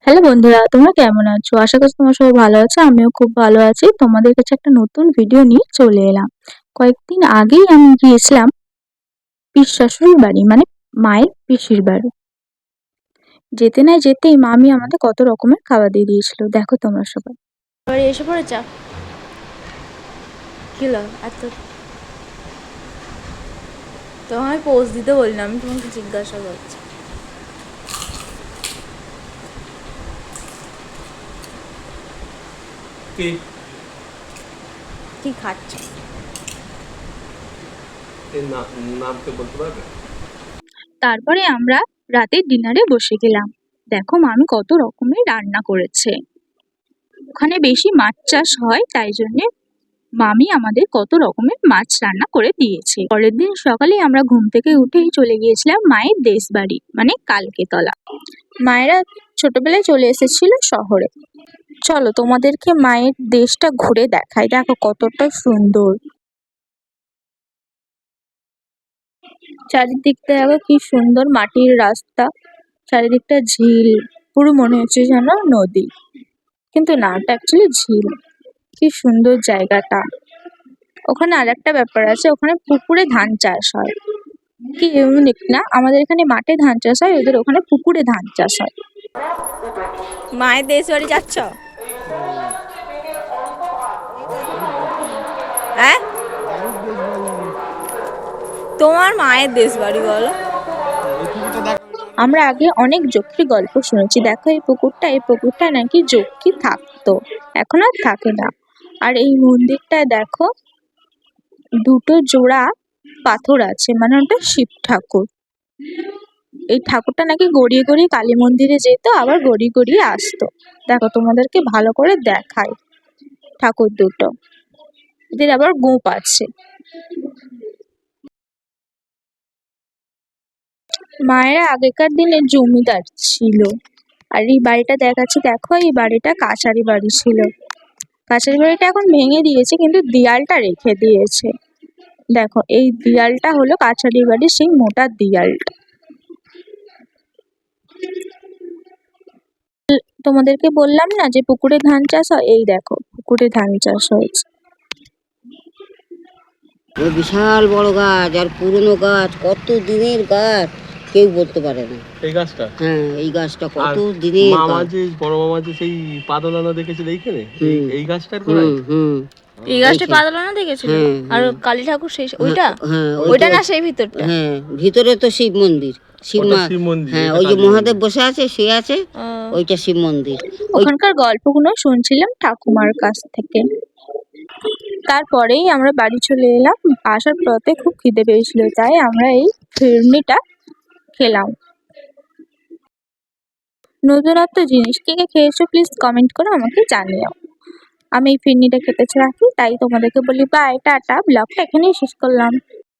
Hello বন্ধুরা, তোমরা কেমন আছো? আশা করছি তোমরা সবাই ভালো আছো। আমিও খুব ভালো আছি। তোমাদের কাছে একটা নতুন ভিডিও নিয়ে চলে এলাম। কয়েকদিন আগেই আমি গিয়েছিলাম শাশুড়ির বাড়ি, মানে মায়ের পিসির বাড়ি। যেতে না যেতেই মামি আমাদের কত রকমের খাবার দিয়ে দিয়েছিল, দেখো তোমরা সবাই। বাড়ি এসে পড়েছ? কিলো এত তোমায় পোজ দিতে বলি না, আমি তোমাকে জিজ্ঞাসা করছি। কি খাচ্ছ? তারপরে আমরা রাতের ডিনারে বসে গেলাম। দেখো মামি কত রকমের রান্না করেছে। ওখানে বেশি মাছ চাষ হয়, তাই জন্যে মামি আমাদের কত রকমের মাছ রান্না করে দিয়েছে। পরের দিন সকালে আমরা ঘুম থেকে উঠেই চলে গিয়েছিলাম মায়ের দেশ বাড়ি, মানে কালকেতলা। মায়েরা ছোটবেলায় চলে এসেছিল শহরে। চলো তোমাদেরকে মায়ের দেশটা ঘুরে দেখাই, দেখো কতটা সুন্দর। চারিদিকটা দেখো কি সুন্দর মাটির রাস্তা, চারিদিকটা ঝিল, পুরো মনে হচ্ছে যেন নদী, কিন্তু না, এটা অ্যাকচুয়ালি ঝিল। কি সুন্দর জায়গাটা। ওখানে আর একটা ব্যাপার আছে, ওখানে পুকুরে ধান চাষ হয়। কি ইউনিক না, আমাদের এখানে মাঠে ধান চাষ হয়, ওদের ওখানে পুকুরে ধান চাষ হয়। মায়ের দেশ বাড়ি যাচ্ছ? হ্যাঁ, তোমার মায়ের দেশ বাড়ি বলো। আমরা আগে অনেক যক্ষী গল্প শুনেছি। দেখো এই পুকুরটা নাকি যক্ষী থাকতো, এখন আর থাকে না। আর এই মন্দিরটায় দেখো দুটো জোড়া পাথর আছে, মানে ওটা শিব ঠাকুর। এই ঠাকুরটা নাকি গড়িয়ে গড়িয়ে কালী মন্দিরে যেত, আবার গড়িয়ে গড়িয়ে আসতো। দেখো তোমাদেরকে ভালো করে দেখাই ঠাকুর দুটো, এদের আবার গোঁপ আছে। মায়েরা আগেকার দিনে জমিদার ছিল। আর এই বাড়িটা দেখাচ্ছে, দেখো এই বাড়িটা কাছারি বাড়ি ছিল। কাছারি বাড়িটা এখন ভেঙে দিয়েছে, কিন্তু দেয়ালটা রেখে দিয়েছে। দেখো এই দেয়ালটা হলো কাছারি বাড়ির সেই মোটা দেয়ালটা। তোমাদেরকে বললাম না যে পুকুরে ধান চাষ হয়, এই দেখো পুকুরে ধান চাষ হয়েছে। বিশাল বড় গাছ, আর পুরনো গাছ, কত দিনের গাছ কেউ বলতে পারে না। এই গাছটা, হ্যাঁ এই গাছটা আর কত দিনের মামা গাছ। যে বড় মামা যে সেই পাদলানা দেখেছিল এইখানে, এই গাছটার হুম গোড়ায়। হুম এই গাছটা এইখানে। পাতলা না দেখেছিল? হ্যাঁ, আর হ্যাঁ। কালী ঠাকুর সেই ওইটা? হ্যাঁ ওইটা না সেই ভিতরটা? হ্যাঁ ভিতরে তো শিব মন্দির, ওটা শিব মন্দির, হ্যাঁ এটা ওই যে কালী মহাদেব মন্দির। বসে আছে, শুয়ে আছে, ওইটা শিব মন্দির। ওখানকার গল্পগুলো শুনছিলাম ঠাকুমার কাছ থেকে। তারপরেই আমরা বাড়ি চলে এলাম। আসার পথে খুব খিদে পেয়েছিল, তাই আমরা এই ফিরনিটা খেলাম। নতুনত্ব জিনিস কে কে খেয়েছো প্লিজ কমেন্ট করে আমাকে জানিও। আমি এই ফিরনিটা খেতে রাখি, তাই তোমাদেরকে বলি বাই টাটা, ব্লগটা এখানেই শেষ করলাম।